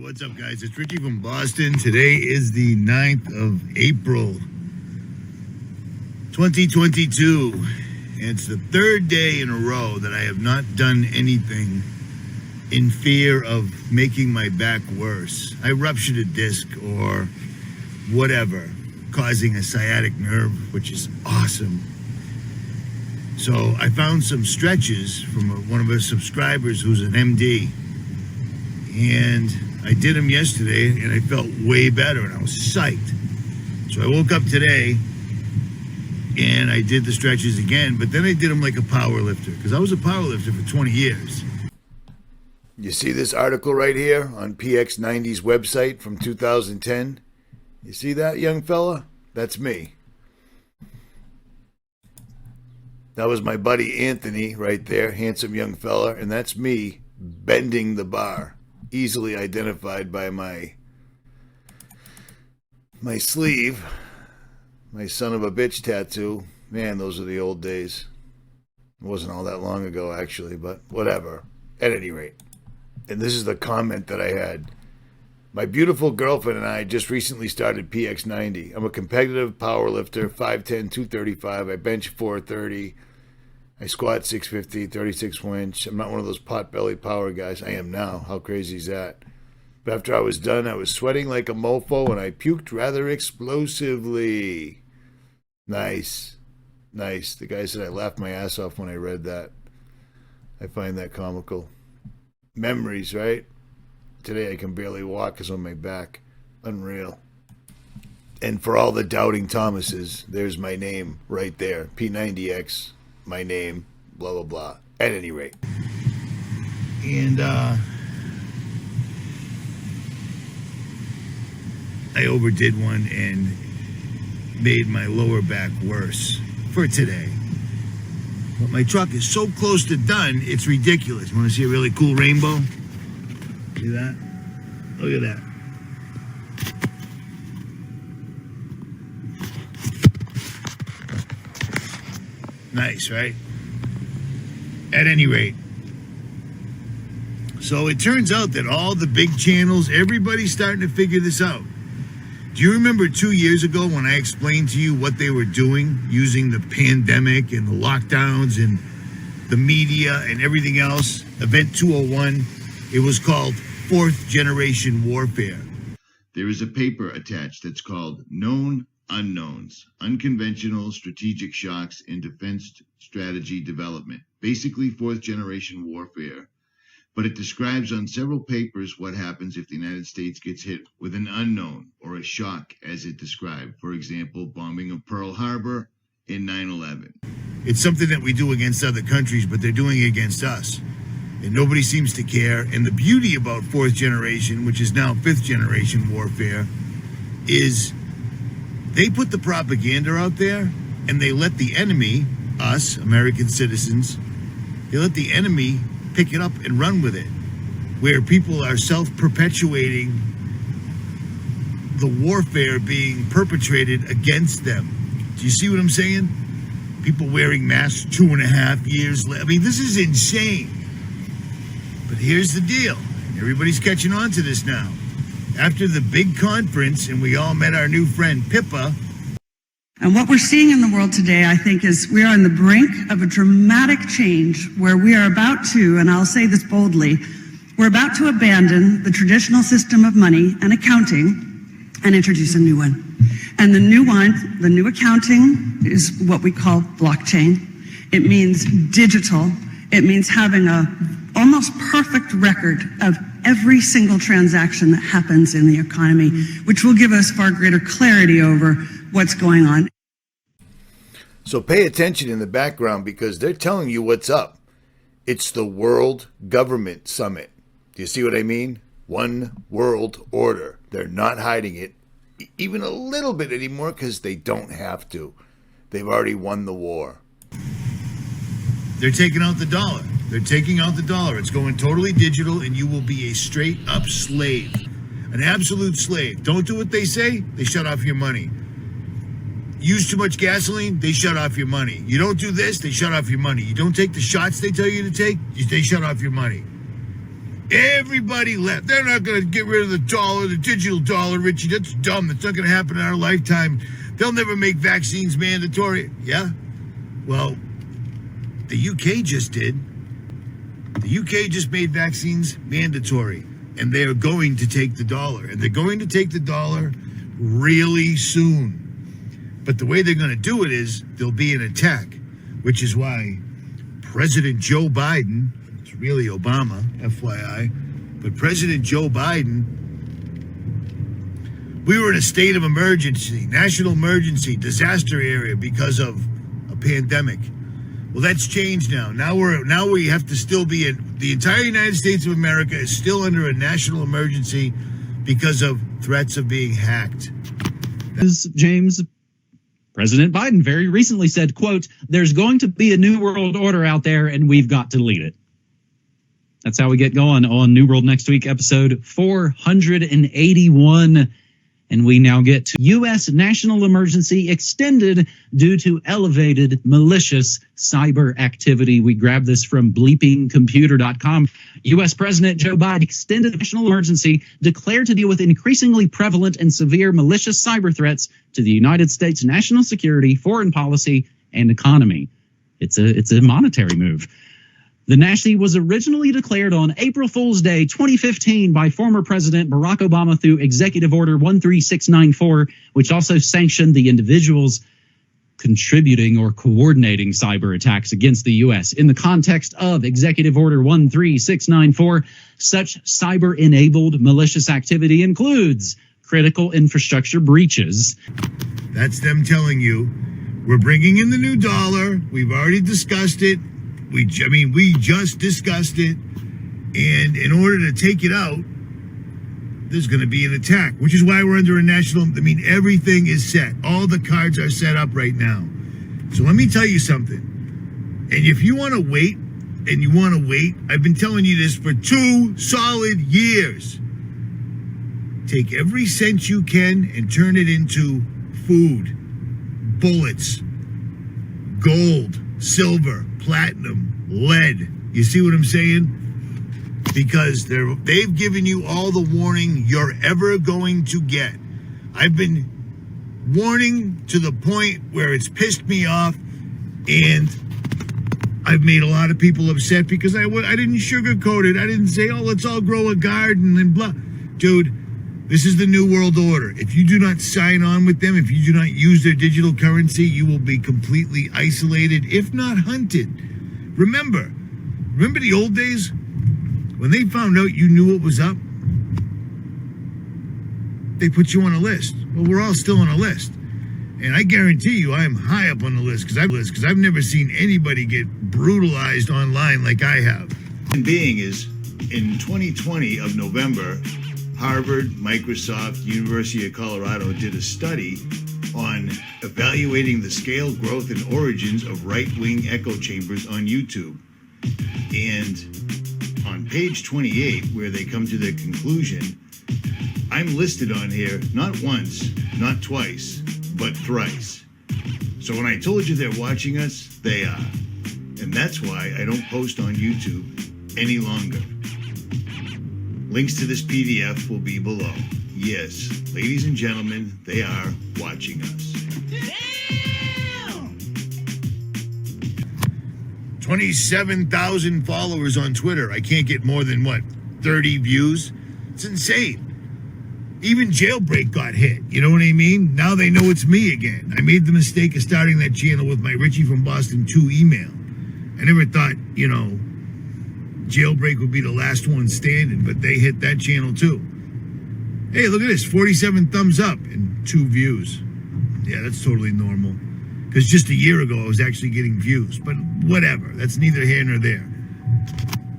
What's up, guys? It's Richie from Boston. Today is the 9th of April, 2022. And it's the third day in a row that I have not done anything in fear of making my back worse. I ruptured a disc or whatever, causing a sciatic nerve, which is awesome. So I found some stretches from one of our subscribers who's an MD. And I did them yesterday, and I felt way better, and I was psyched. So I woke up today, and I did the stretches again, but then I did them like a power lifter, because I was a power lifter for 20 years. You see this article right here on PX90's website from 2010? You see that, young fella? That's me. That was my buddy Anthony right there, handsome young fella, and that's me bending the bar. Easily identified by my sleeve, my son of a bitch tattoo. Man, those are the old days. It wasn't all that long ago, actually, but whatever. At any rate, and this is the comment that I had. My beautiful girlfriend and I just recently started PX90. I'm a competitive power lifter, 5'10", 235. I bench 430. I squat 650, 36 winch. I'm not one of those pot-bellied power guys. I am now. How crazy is that? But after I was done, I was sweating like a mofo, and I puked rather explosively. Nice. Nice. The guy said I laughed my ass off when I read that. I find that comical. Memories, right? Today I can barely walk because on my back. Unreal. And for all the doubting Thomases, there's my name right there. P90X. My name, blah, blah, blah. At any rate. And I overdid one and made my lower back worse for today. But my truck is so close to done, it's ridiculous. Want to see a really cool rainbow? See that? Look at that. Nice, right? At any rate. So it turns out that all the big channels, everybody's starting to figure this out. Do you remember 2 years ago when I explained to you what they were doing using the pandemic and the lockdowns and the media and everything else? Event 201, it was called Fourth Generation Warfare. There is a paper attached that's called Known Unknowns, Unconventional Strategic Shocks in Defense Strategy Development, basically fourth generation warfare, but it describes on several papers what happens if the United States gets hit with an unknown or a shock as it described, for example, bombing of Pearl Harbor in 9/11. It's something that we do against other countries, but they're doing it against us, and nobody seems to care. And the beauty about fourth generation, which is now fifth generation warfare, is they put the propaganda out there, and they let the enemy, us, American citizens, they let the enemy pick it up and run with it, where people are self-perpetuating the warfare being perpetrated against them. Do you see what I'm saying? People wearing masks 2.5 years later. I mean, this is insane. But here's the deal. Everybody's catching on to this now. After the big conference, and we all met our new friend Pippa. And what we're seeing in the world today, I think, is we are on the brink of a dramatic change where we are about to, and I'll say this boldly, we're about to abandon the traditional system of money and accounting and introduce a new one. And the new one, the new accounting, is what we call blockchain. It means digital. It means having a almost perfect record of every single transaction that happens in the economy, which will give us far greater clarity over what's going on. So pay attention in the background because they're telling you what's up. It's the World Government Summit. Do you see what I mean? One world order. They're not hiding it even a little bit anymore because they don't have to. They've already won the war. They're taking out the dollar. They're taking out the dollar. It's going totally digital, and you will be a straight-up slave. An absolute slave. Don't do what they say, they shut off your money. Use too much gasoline, they shut off your money. You don't do this, they shut off your money. You don't take the shots they tell you to take, they shut off your money. Everybody left. They're not going to get rid of the dollar, the digital dollar, Richie. That's dumb. That's not going to happen in our lifetime. They'll never make vaccines mandatory. Yeah? Well, the UK just did. The UK just made vaccines mandatory. And they're going to take the dollar. And they're going to take the dollar really soon. But the way they're going to do it is there'll be an attack, which is why President Joe Biden, it's really Obama, FYI, but President Joe Biden, we were in a state of emergency, national emergency, disaster area because of a pandemic. Well, that's changed now. Now we have to still be in, the entire United States of America is still under a national emergency because of threats of being hacked. James, President Biden very recently said, quote, "There's going to be a new world order out there and we've got to lead it." That's how we get going on New World Next Week, episode 481. And we now get to U.S. national emergency extended due to elevated malicious cyber activity. We grabbed this from bleepingcomputer.com. U.S. President Joe Biden extended national emergency declared to deal with increasingly prevalent and severe malicious cyber threats to the United States national security, foreign policy, and economy. It's a monetary move. The NASHI was originally declared on April Fool's Day 2015 by former President Barack Obama through Executive Order 13694, which also sanctioned the individuals contributing or coordinating cyber attacks against the U.S. In the context of Executive Order 13694, such cyber-enabled malicious activity includes critical infrastructure breaches. That's them telling you, we're bringing in the new dollar. We've already discussed it. We just discussed it, and in order to take it out, there's going to be an attack, which is why we're under a national, everything is set. All the cards are set up right now. So let me tell you something. And if you want to wait, I've been telling you this for 2 solid years. Take every cent you can and turn it into food, bullets, gold, silver, platinum, lead. You see what I'm saying? Because they've given you all the warning you're ever going to get. I've been warning to the point where it's pissed me off, and I've made a lot of people upset because I didn't sugarcoat it. I didn't say, oh, let's all grow a garden and blah. Dude, this is the New World Order. If you do not sign on with them, if you do not use their digital currency, you will be completely isolated, if not hunted. Remember the old days when they found out you knew what was up? They put you on a list. Well, we're all still on a list. And I guarantee you I am high up on the list because I've never seen anybody get brutalized online like I have. And being is, in 2020 of November, Harvard, Microsoft, University of Colorado did a study on evaluating the scale, growth, and origins of right-wing echo chambers on YouTube. And on page 28, where they come to their conclusion, I'm listed on here not once, not twice, but thrice. So when I told you they're watching us, they are. And that's why I don't post on YouTube any longer. Links to this PDF will be below. Yes, ladies and gentlemen, they are watching us. Damn! 27,000 followers on Twitter. I can't get more than, 30 views? It's insane. Even Jailbreak got hit. You know what I mean? Now they know it's me again. I made the mistake of starting that channel with my Richie from Boston 2 email. I never thought, Jailbreak would be the last one standing, but they hit that channel too. Hey, look at this, 47 thumbs up and 2 views. Yeah, that's totally normal. Because just a year ago, I was actually getting views. But whatever, that's neither here nor there.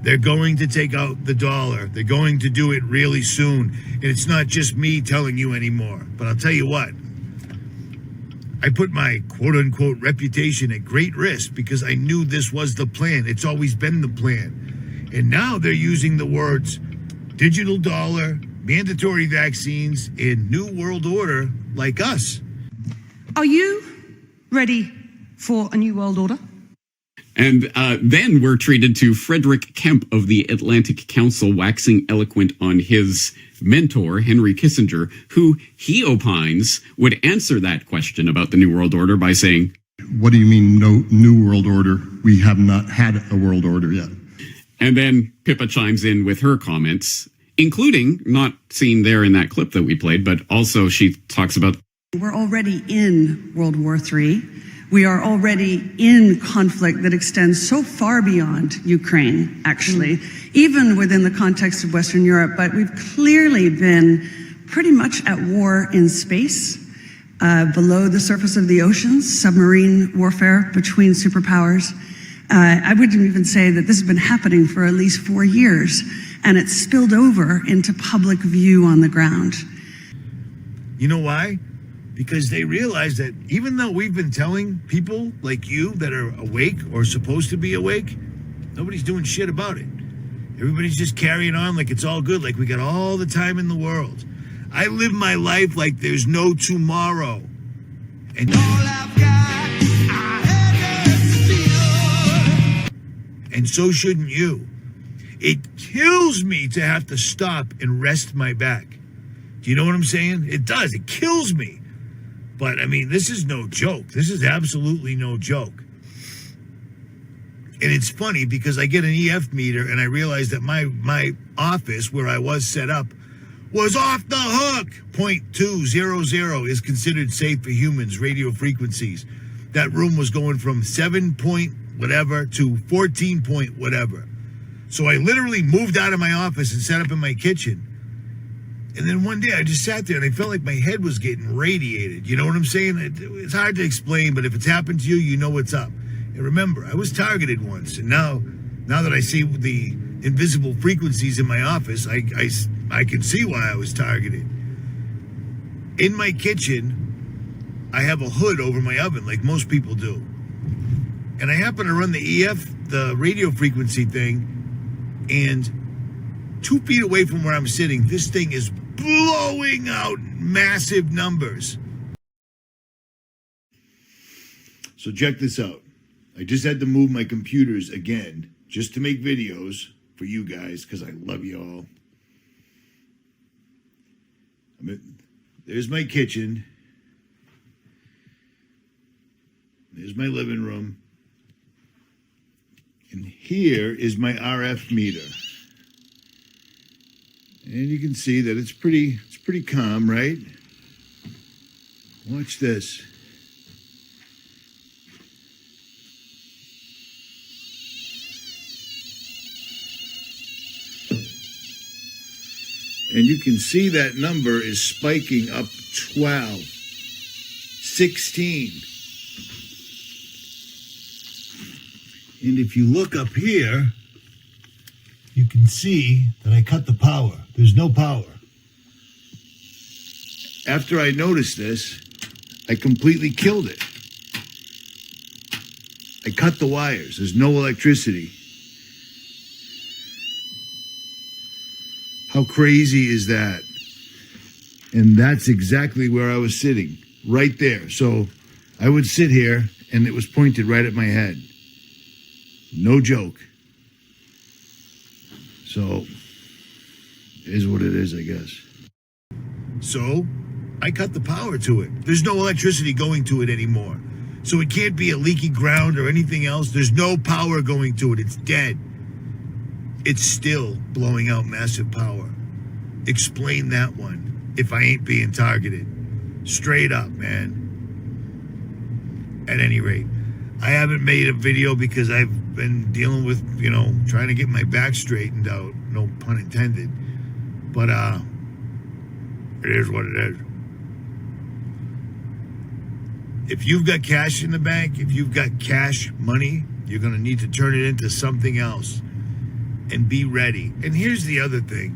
They're going to take out the dollar. They're going to do it really soon. And it's not just me telling you anymore. But I'll tell you what. I put my quote-unquote reputation at great risk because I knew this was the plan. It's always been the plan. And now they're using the words digital dollar, mandatory vaccines, and New World Order like us. Are you ready for a new world order? And then we're treated to Frederick Kemp of the Atlantic Council waxing eloquent on his mentor, Henry Kissinger, who he opines would answer that question about the New World Order by saying, "What do you mean, no New World Order? We have not had a world order yet." And then Pippa chimes in with her comments, including, not seen there in that clip that we played, but also she talks about, We're already in World War III. We are already in conflict that extends so far beyond Ukraine, actually, even within the context of Western Europe. But we've clearly been pretty much at war in space, below the surface of the oceans, submarine warfare between superpowers. I wouldn't even say that this has been happening for at least 4 years, and it's spilled over into public view on the ground. You know why? Because they realize that even though we've been telling people like you that are awake or supposed to be awake, nobody's doing shit about it. Everybody's just carrying on like it's all good, like we got all the time in the world. I live my life like there's no tomorrow. And so shouldn't you. It kills me to have to stop and rest my back. Do you know what I'm saying? It does. It kills me. But, I mean, this is no joke. This is absolutely no joke. And it's funny because I get an EF meter and I realize that my office where I was set up was off the hook. 0.200 is considered safe for humans, radio frequencies. That room was going from 7 point whatever to 14 point whatever. So I literally moved out of my office and set up in my kitchen. And then one day I just sat there and I felt like my head was getting radiated. You know what I'm saying? It's hard to explain, but if it's happened to you, you know what's up. And remember, I was targeted once. And now that I see the invisible frequencies in my office, I can see why I was targeted. In my kitchen, I have a hood over my oven like most people do. And I happen to run the EF, the radio frequency thing, and 2 feet away from where I'm sitting, this thing is blowing out massive numbers. So check this out. I just had to move my computers again just to make videos for you guys because I love you all. There's my kitchen. There's my living room. And here is my RF meter. And you can see that it's pretty calm, right? Watch this. And you can see that number is spiking up 12, 16. And if you look up here, you can see that I cut the power. There's no power. After I noticed this, I completely killed it. I cut the wires. There's no electricity. How crazy is that? And that's exactly where I was sitting, right there. So I would sit here and it was pointed right at my head. No joke. So, it is what it is, I guess. So, I cut the power to it. There's no electricity going to it anymore. So it can't be a leaky ground or anything else. There's no power going to it. It's dead. It's still blowing out massive power. Explain that one if I ain't being targeted. Straight up, man. At any rate, I haven't made a video because I've been dealing with, trying to get my back straightened out. No pun intended. But, it is what it is. If you've got cash in the bank, if you've got cash money, you're going to need to turn it into something else and be ready. And here's the other thing.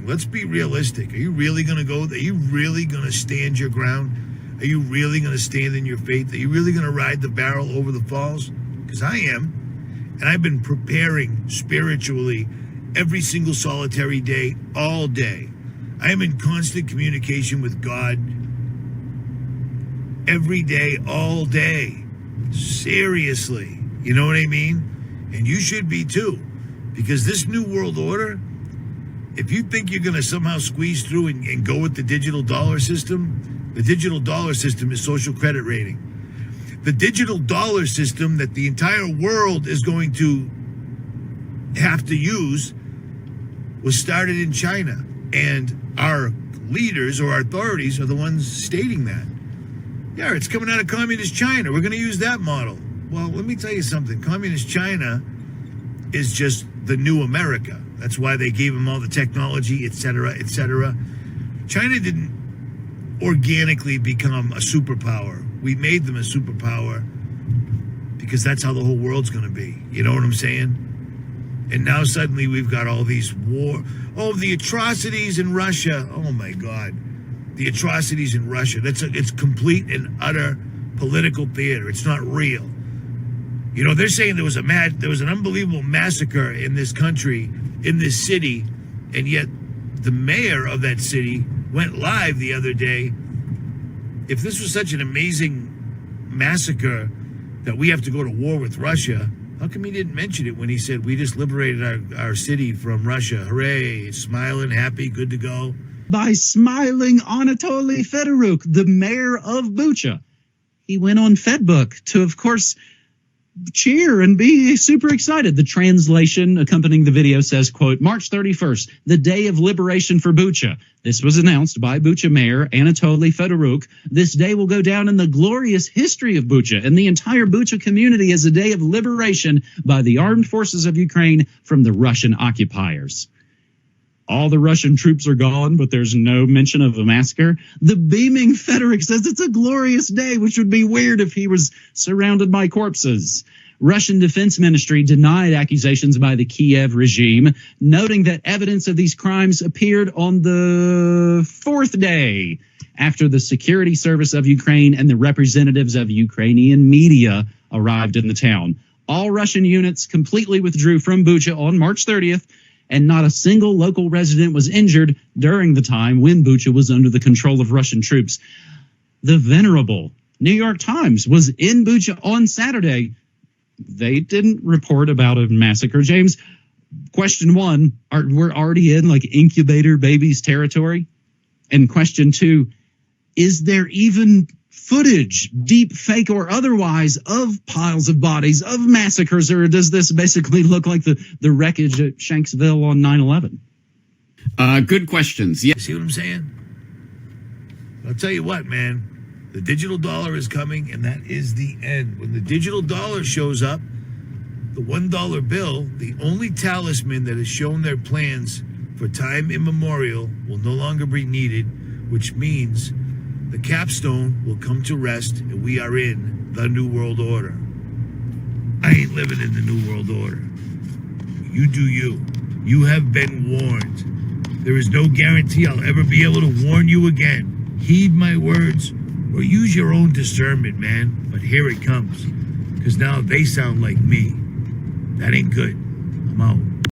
Let's be realistic. Are you really going to go there? Are you really going to stand your ground? Are you really going to stand in your faith? Are you really going to ride the barrel over the falls? Because I am. And I've been preparing spiritually every single solitary day, all day. I am in constant communication with God every day, all day. Seriously. You know what I mean? And you should be too. Because this new world order, if you think you're going to somehow squeeze through and go with the digital dollar system, the digital dollar system is social credit rating. The digital dollar system that the entire world is going to have to use was started in China. And our leaders or our authorities are the ones stating that. Yeah, it's coming out of communist China. We're going to use that model. Well, let me tell you something. Communist China is just the new America. That's why they gave them all the technology, et cetera, et cetera. China didn't organically become a superpower. We made them a superpower because that's how the whole world's going to be. You know what I'm saying? And now suddenly we've got all these the atrocities in Russia. Oh my God. The atrocities in Russia. It's complete and utter political theater. It's not real. You know, they're saying there was an unbelievable massacre in this country, in this city, and yet the mayor of that city went live the other day. If this was such an amazing massacre that we have to go to war with Russia, how come he didn't mention it when he said we just liberated our city from Russia? Hooray, smiling, happy, good to go. By smiling Anatoly Fedoruk, the mayor of Bucha. He went on Fedbook to, of course, cheer and be super excited. The translation accompanying the video says, quote, March 31st, the day of liberation for Bucha. This was announced by Bucha Mayor Anatoly Fedoruk. This day will go down in the glorious history of Bucha and the entire Bucha community as a day of liberation by the armed forces of Ukraine from the Russian occupiers. All the Russian troops are gone, but there's no mention of a massacre. The beaming Fedoruk says it's a glorious day, which would be weird if he was surrounded by corpses. Russian Defense Ministry denied accusations by the Kiev regime, noting that evidence of these crimes appeared on the fourth day after the Security Service of Ukraine and the representatives of Ukrainian media arrived in the town. All Russian units completely withdrew from Bucha on March 30th, and not a single local resident was injured during the time when Bucha was under the control of Russian troops. The venerable New York Times was in Bucha on Saturday. They didn't report about a massacre. James, question one, we're already in like incubator babies territory? And question two, is there even footage, deep fake or otherwise, of piles of bodies, of massacres, or does this basically look like the wreckage at Shanksville on 9/11? Good questions. Yeah. See what I'm saying? I'll tell you what, man. The digital dollar is coming, and that is the end. When the digital dollar shows up, the $1 bill, the only talisman that has shown their plans for time immemorial, will no longer be needed, which means the capstone will come to rest, and we are in the New World Order. I ain't living in the New World Order. You do you. You have been warned. There is no guarantee I'll ever be able to warn you again. Heed my words or use your own discernment, man. But here it comes. Because now they sound like me. That ain't good. I'm out.